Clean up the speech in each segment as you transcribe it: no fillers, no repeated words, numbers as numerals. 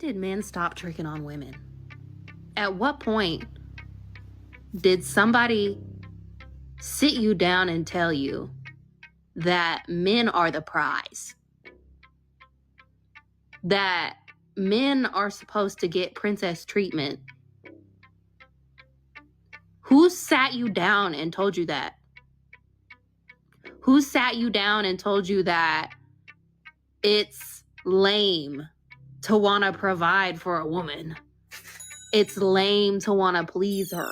did men stop tricking on women? At what point did somebody sit you down and tell you that men are the prize? That men are supposed to get princess treatment? Who sat you down and told you that? Who sat you down and told you that it's lame to want to provide for a woman? It's lame to want to please her.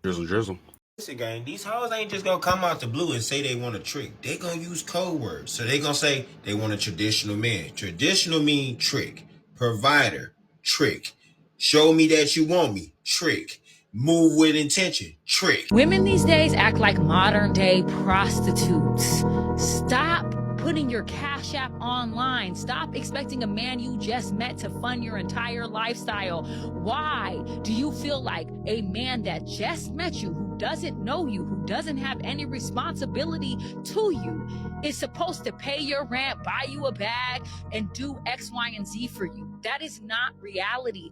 Drizzle. Listen, gang, these hoes ain't just gonna come out the blue and say they want a trick. They gonna use code words. So they gonna say they want a traditional man. Traditional mean trick. Provider, trick. Show me that you want me, trick. Move with intention, trick. Women these days act like modern day prostitutes. Stop putting your Cash App online. Stop expecting a man you just met to fund your entire lifestyle. Why do you feel like a man that just met you, who doesn't know you, who doesn't have any responsibility to you, is supposed to pay your rent, buy you a bag, and do X, Y, and Z for you? That is not reality.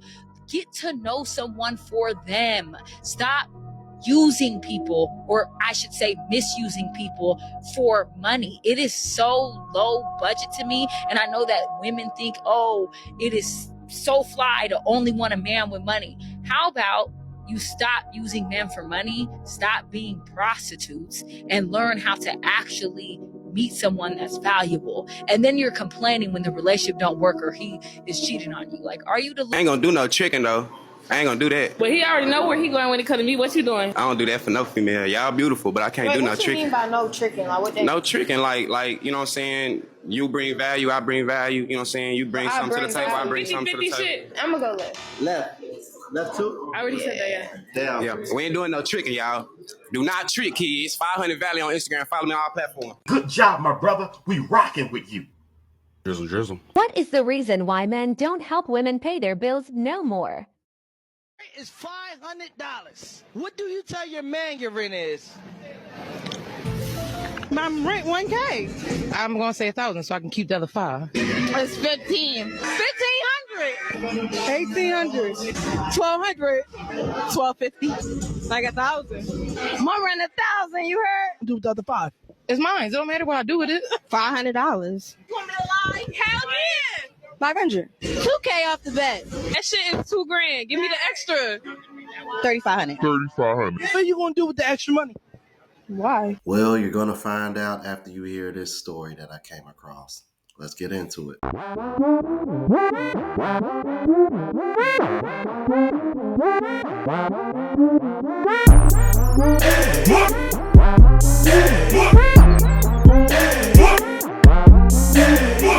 Get to know someone for them. Stop using people, or I should say misusing people for money. It is so low budget to me. And I know that women think, oh, it is so fly to only want a man with money. How about you stop using men for money, stop being prostitutes, and learn how to actually meet someone that's valuable? And then you're complaining when the relationship don't work or he is cheating on you. Like, are you the... I ain't gonna do no tricking though. I ain't gonna do that. But he already know where he going when it comes to me. What you doing? I don't do that for no female. Y'all beautiful, but I can't do no tricking. What you mean by no tricking? Like what that? No tricking, like you know what I'm saying? You bring value, I bring value. You know what I'm saying? You bring something to the table, I bring something to the table. Shit. I'm gonna go left. Left too? I already said that, yeah. Damn. Yeah, we ain't doing no tricking, y'all. Do not trick, kids. 500 Valley on Instagram. Follow me on all platforms. Good job, my brother. We rocking with you. Drizzle. What is the reason why men don't help women pay their bills no more? It's $500. What do you tell your man your rent is? My rent $1K. I'm gonna say 1,000 so I can keep the other 5. It's 15. 1,500. 1,800. 1,200. 1,250. Like 1,000. My rent 1,000. You heard? Do the other 5. It's mine. It don't matter what I do with it. $500. You want me to lie? Hell yeah. 500. $2K off the bat. That shit is $2,000. Give me the extra. 3,500. 3,500. What are you gonna do with the extra money? Why? Well, you're gonna find out after you hear this story that I came across. Let's get into it.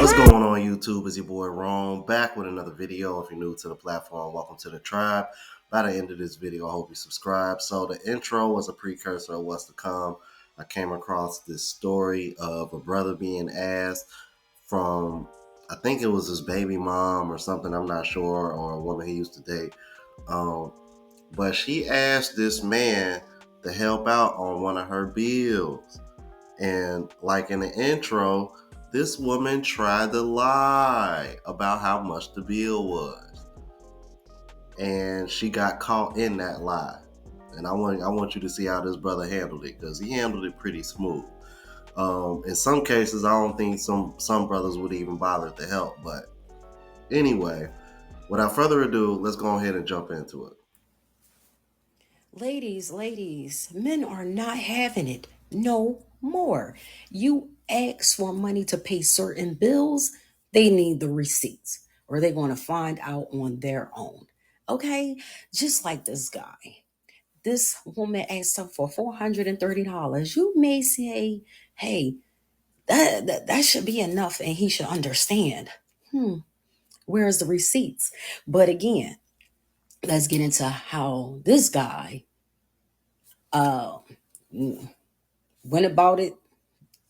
What's going on, YouTube? It's your boy Rome, back with another video. If you're new to the platform, welcome to the tribe. By the end of this video, I hope you subscribe. So the intro was a precursor of what's to come. I came across this story of a brother being asked from, I think it was his baby mom or something, I'm not sure, or a woman he used to date. But she asked this man to help out on one of her bills. And like in the intro, this woman tried to lie about how much the bill was. And she got caught in that lie. And I want you to see how this brother handled it, because he handled it pretty smooth. In some cases, I don't think some brothers would even bother to help. But anyway, without further ado, let's go ahead and jump into it. Ladies, men are not having it no more. You ask for money to pay certain bills, they need the receipts, or they're going to find out on their own. Okay? Just like this guy. This woman asked him for $430. You may say, hey, that should be enough and he should understand. Where's the receipts? But again, let's get into how this guy went about it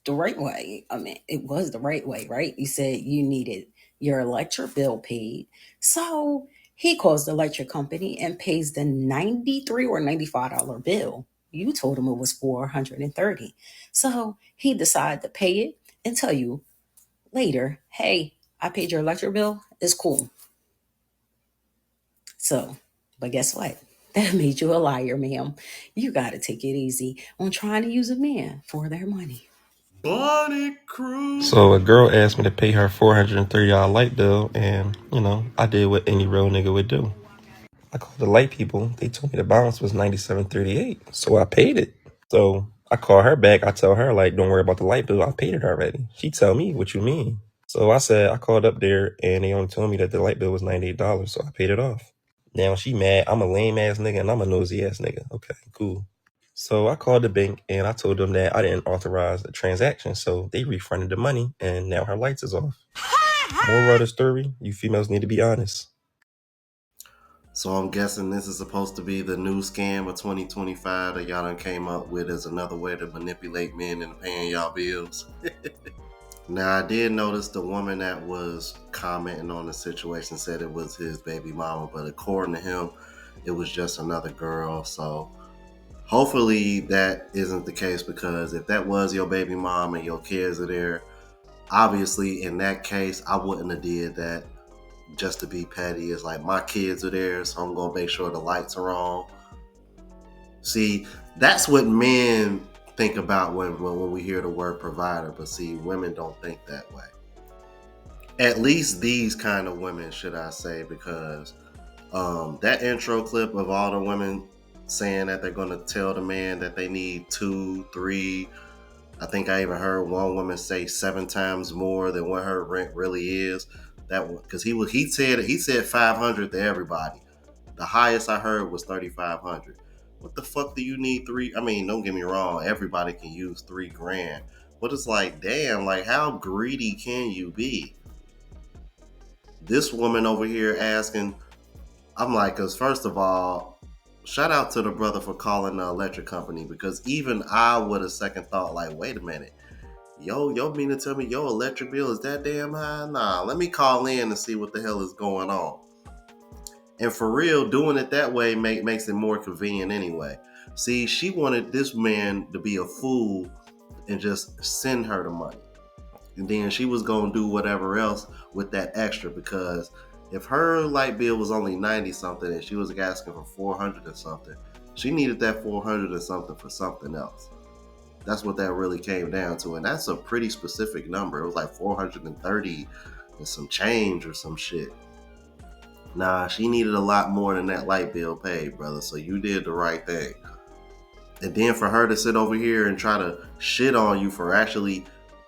the right way. I mean, it was the right way, right? You said you needed your electric bill paid. So he calls the electric company and pays the $93 or $95 bill. You told him it was $430. So he decided to pay it and tell you later, hey, I paid your electric bill. It's cool. So, but guess what? That made you a liar, ma'am. You got to take it easy on trying to use a man for their money. Bonnie Crew. So a girl asked me to pay her $430 light bill, and I did what any real nigga would do. I called the light people. They told me the balance was $97.38, so I paid it. So I call her back. I tell her, like, don't worry about the light bill. I paid it already. She tell me, what you mean? So I said, I called up there, and they only told me that the light bill was $98, so I paid it off. Now she mad. I'm a lame ass nigga, and I'm a nosy ass nigga. Okay, cool. So I called the bank, and I told them that I didn't authorize the transaction, so they refunded the money, and now her lights is off. Moral of the story, you females need to be honest. So I'm guessing this is supposed to be the new scam of 2025 that y'all done came up with as another way to manipulate men into paying y'all bills. Now, I did notice the woman that was commenting on the situation said it was his baby mama, but according to him, it was just another girl. So hopefully that isn't the case, because if that was your baby mom and your kids are there, obviously in that case, I wouldn't have did that just to be petty. It's like, my kids are there, so I'm gonna make sure the lights are on. See, that's what men think about when we hear the word provider, but see, women don't think that way. At least these kind of women, should I say, because that intro clip of all the women saying that they're going to tell the man that they need 2, 3, I think I even heard one woman say 7 times more than what her rent really is. That because he said 500 to everybody. The highest I heard was 3,500. What the fuck do you need 3? I mean, don't get me wrong, everybody can use $3,000, but it's like, damn, like, how greedy can you be? This woman over here asking, I'm like, because first of all, shout out to the brother for calling the electric company, because even I would have second thought, like, wait a minute, yo mean to tell me your electric bill is that damn high? Nah, let me call in and see what the hell is going on. And for real, doing it that way makes it more convenient anyway. See, she wanted this man to be a fool and just send her the money. And then she was going to do whatever else with that extra, because if her light bill was only 90 something and she was asking for 400 or something, she needed that 400 or something for something else. That's what that really came down to. And that's a pretty specific number. It was like 430 and some change or some shit. Nah, she needed a lot more than that light bill paid, brother. So you did the right thing. And then for her to sit over here and try to shit on you for actually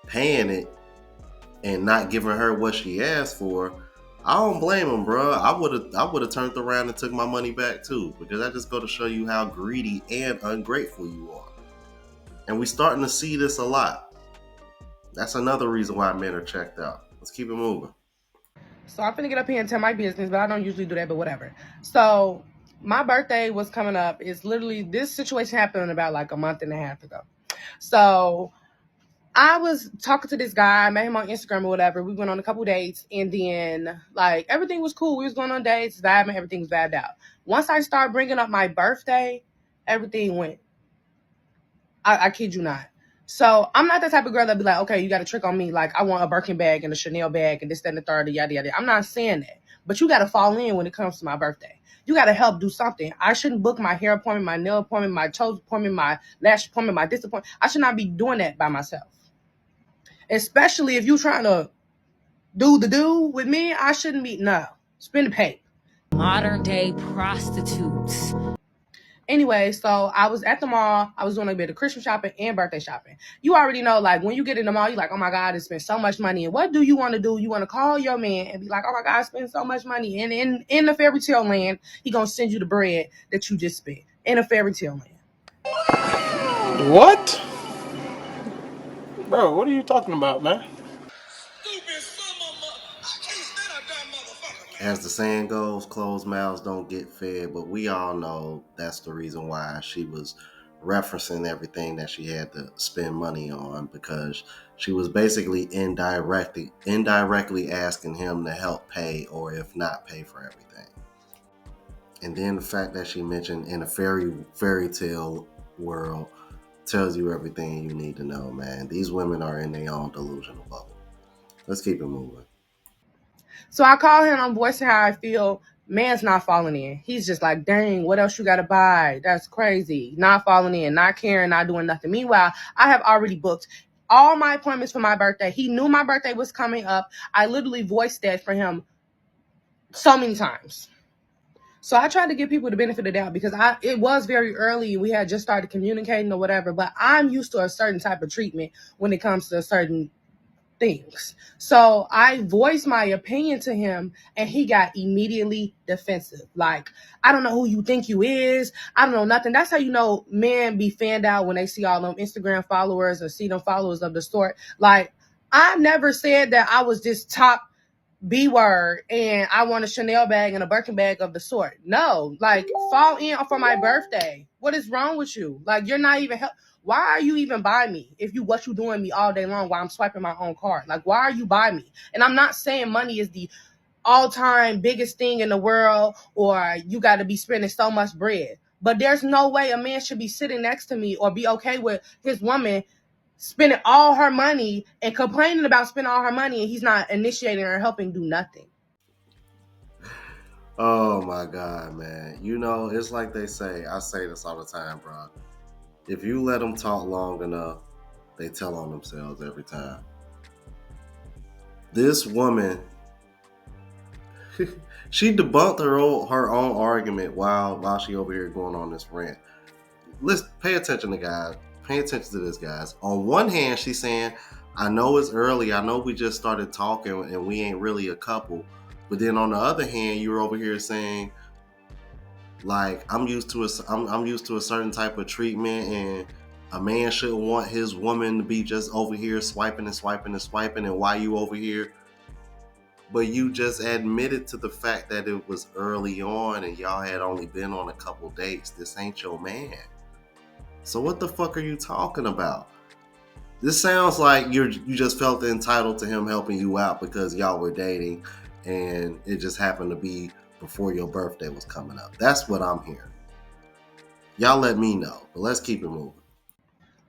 paying it and not giving her what she asked for, I don't blame him, bro. I would have turned around and took my money back too, because that just go to show you how greedy and ungrateful you are. And we starting to see this a lot. That's another reason why men are checked out. Let's keep it moving. So I'm finna get up here and tell my business, but I don't usually do that, but whatever. So my birthday was coming up. It's literally, this situation happened about like a month and a half ago. So I was talking to this guy. I met him on Instagram or whatever. We went on a couple dates, and then like everything was cool. We was going on dates, vibing, everything was vibed out. Once I started bringing up my birthday, everything went. I kid you not. So I'm not the type of girl that be like, okay, you got a trick on me. Like, I want a Birkin bag and a Chanel bag and this, that, and the third, yada, yada. I'm not saying that. But you got to fall in when it comes to my birthday. You got to help do something. I shouldn't book my hair appointment, my nail appointment, my toes appointment, my lash appointment, my this appointment. I should not be doing that by myself. Especially if you trying to do with me, I shouldn't be, no. Spend the pay. Modern day prostitutes. Anyway, so I was at the mall. I was doing a bit of Christmas shopping and birthday shopping. You already know, like, when you get in the mall, you're like, oh my God, I spent so much money. And what do you want to do? You want to call your man and be like, oh my God, I spent so much money. And in the fairy tale land, he going to send you the bread that you just spent. In a fairy tale land. What? Bro, what are you talking about, man? As the saying goes, closed mouths don't get fed, but we all know that's the reason why she was referencing everything that she had to spend money on, because she was basically indirectly asking him to help pay, or if not pay for everything. And then the fact that she mentioned in a fairy tale world tells you everything you need to know, man. These women are in their own delusional bubble. Let's keep it moving. So I call him, I'm voicing how I feel. Man's not falling in. He's just like, dang, what else you got to buy? That's crazy. Not falling in, not caring, not doing nothing. Meanwhile, I have already booked all my appointments for my birthday. He knew my birthday was coming up. I literally voiced that for him so many times. So I tried to give people the benefit of the doubt because it was very early. We had just started communicating or whatever, but I'm used to a certain type of treatment when it comes to certain things. So I voiced my opinion to him and he got immediately defensive. Like, I don't know who you think you is. I don't know nothing. That's how you know men be fanned out when they see all them Instagram followers or see them followers of the sort. Like, I never said that I was this top B word and I want a Chanel bag and a Birkin bag of the sort. No, like, fall in for my birthday. What is wrong with you? Like, you're not even why are you even by me if what you doing me all day long while I'm swiping my own card? Like, why are you by me? And I'm not saying money is the all-time biggest thing in the world or you got to be spending so much bread. But there's no way a man should be sitting next to me or be okay with his woman spending all her money and complaining about spending all her money and he's not initiating or helping do nothing. Oh my God, man. You know, it's like they say, I say this all the time, bro. If you let them talk long enough, they tell on themselves every time. This woman, she debunked her own argument while she over here going on this rant. Let's pay attention to guys. Pay attention to this, guys. On one hand, she's saying, I know it's early. I know we just started talking and we ain't really a couple. But then on the other hand, you're over here saying, like, I'm used to a certain type of treatment, and a man shouldn't want his woman to be just over here swiping and swiping and swiping, and why you over here? But you just admitted to the fact that it was early on and y'all had only been on a couple dates. This ain't your man. So what the fuck are you talking about? This sounds like you just felt entitled to him helping you out because y'all were dating and it just happened to be before your birthday was coming up. That's what I'm hearing. Y'all let me know, but let's keep it moving.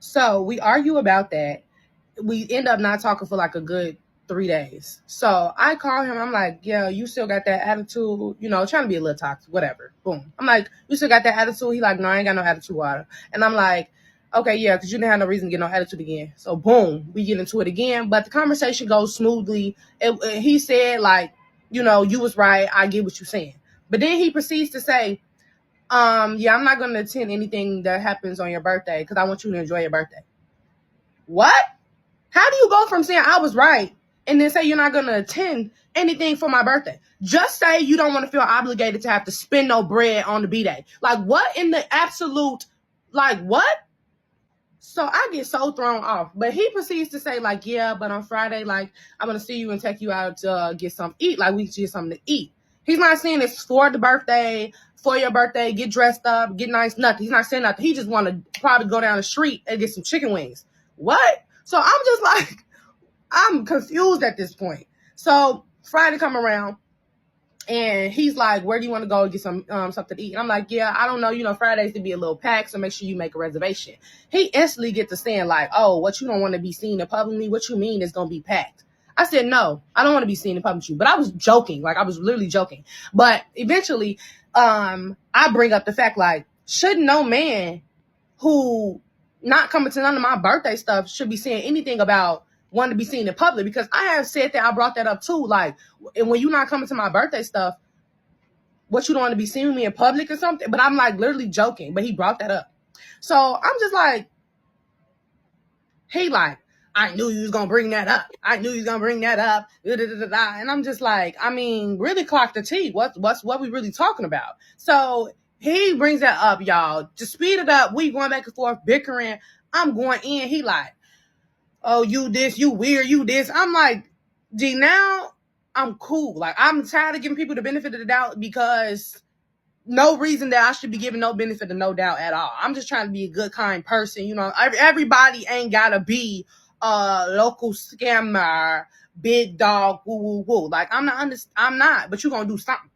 So we argue about that. We end up not talking for like a good 3 days. So I call him. I'm like, yeah, you still got that attitude, trying to be a little toxic, whatever. Boom. I'm like, you still got that attitude? He like, no, I ain't got no attitude, water. And I'm like, okay, yeah, because you didn't have no reason to get no attitude again. So boom, we get into it again. But the conversation goes smoothly. He said, like, you was right. I get what you're saying. But then he proceeds to say, yeah, I'm not going to attend anything that happens on your birthday because I want you to enjoy your birthday. What? How do you go from saying I was right and then say you're not going to attend anything for my birthday? Just say you don't want to feel obligated to have to spend no bread on the B-Day. Like, what in the absolute, like, what? So I get so thrown off. But he proceeds to say, like, yeah, but on Friday, like, I'm going to see you and take you out to get something to eat. Like, we get something to eat. He's not saying it's for the birthday, for your birthday, get dressed up, get nice, nothing. He's not saying nothing. He just want to probably go down the street and get some chicken wings. What? So I'm just like, I'm confused at this point. So Friday come around and he's like, where do you want to go get some something to eat? And I'm like, yeah, I don't know. Fridays to be a little packed, so make sure you make a reservation. He instantly gets to saying like, oh, what, you don't want to be seen in public? What you mean it's going to be packed? I said, no, I don't want to be seen in public with you. But I was joking. Like, I was literally joking. But eventually, I bring up the fact, like, shouldn't no man who not coming to none of my birthday stuff should be saying anything about wanting to be seen in public? Because I have said that, I brought that up too. Like, and when you're not coming to my birthday stuff, what, you don't want to be seeing with me in public or something? But I'm like literally joking, but he brought that up. So I'm just like, he like, I knew you was going to bring that up. I knew you was going to bring that up. And I'm just like, I mean, really clock the T. What we really talking about? So he brings that up, y'all. To speed it up, we going back and forth, bickering. I'm going in. He like, oh, you this, you weird, you this. I'm like, gee, now I'm cool. Like, I'm tired of giving people the benefit of the doubt because no reason that I should be given no benefit of no doubt at all. I'm just trying to be a good, kind person. Everybody ain't got to be a local scammer, big dog, woo, woo, woo. Like, I'm not, but you going to do something.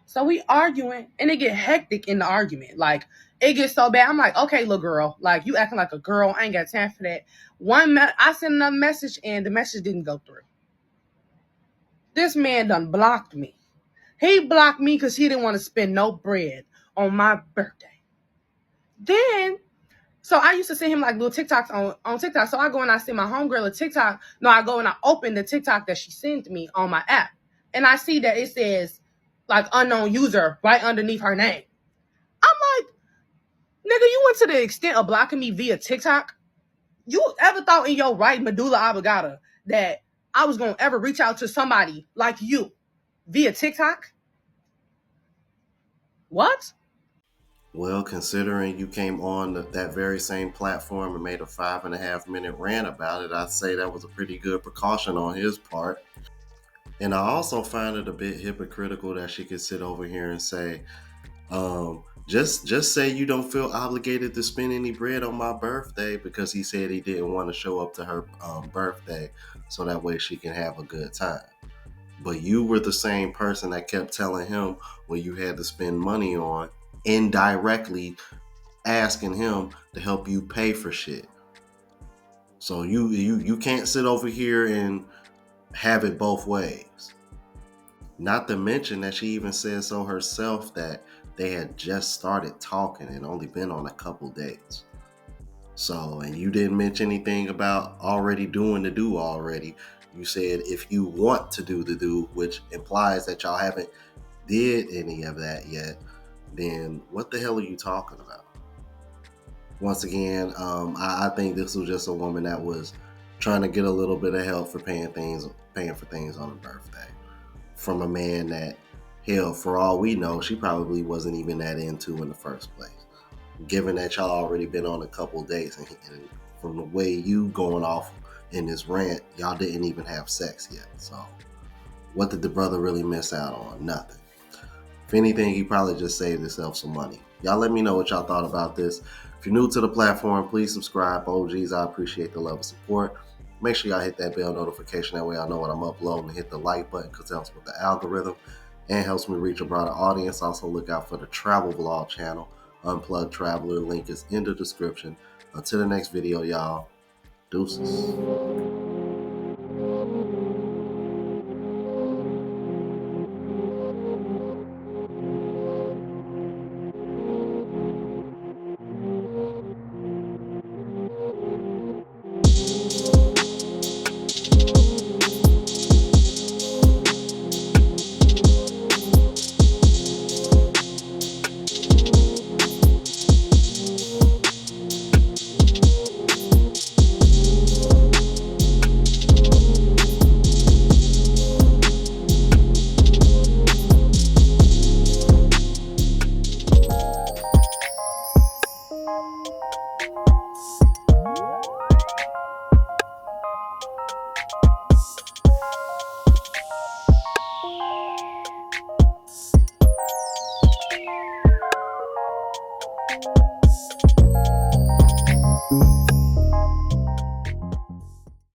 So we arguing, and it get hectic in the argument. Like, it gets so bad. I'm like, okay, little girl, like, you acting like a girl. I ain't got time for that. I sent another message, and the message didn't go through. This man done blocked me. He blocked me because he didn't want to spend no bread on my birthday. Then, so I used to send him like little TikToks on TikTok. So I go and I send my homegirl a TikTok. No, I go and I open the TikTok that she sent me on my app. And I see that it says like unknown user right underneath her name. I'm like, nigga, you went to the extent of blocking me via TikTok? You ever thought in your right medulla oblongata that I was going to ever reach out to somebody like you via TikTok? What? Well, considering you came on that very same platform and made a 5.5-minute rant about it, I'd say that was a pretty good precaution on his part. And I also find it a bit hypocritical that she could sit over here and say, just say you don't feel obligated to spend any bread on my birthday, because he said he didn't want to show up to her birthday so that way she can have a good time. But you were the same person that kept telling him what you had to spend money on, indirectly asking him to help you pay for shit. So you can't sit over here and have it both ways. Not to mention that she even said so herself that they had just started talking and only been on a couple dates. So, and you didn't mention anything about already doing the do already. You said if you want to do the do, which implies that y'all haven't did any of that yet, then what the hell are you talking about? Once again, I think this was just a woman that was trying to get a little bit of help for paying for things on her birthday from a man that, hell, for all we know, she probably wasn't even that into in the first place. Given that y'all already been on a couple dates, and from the way you going off in this rant, y'all didn't even have sex yet. So what did the brother really miss out on? Nothing. If anything, he probably just saved himself some money. Y'all let me know what y'all thought about this. If you're new to the platform, please subscribe. OGs, I appreciate the love and support. Make sure y'all hit that bell notification. That way I know when I'm uploading, and hit the like button because it helps with the algorithm and helps me reach a broader audience. Also look out for the travel vlog channel, Unplugged Traveler. Link is in the description. Until the next video, y'all. Deuces.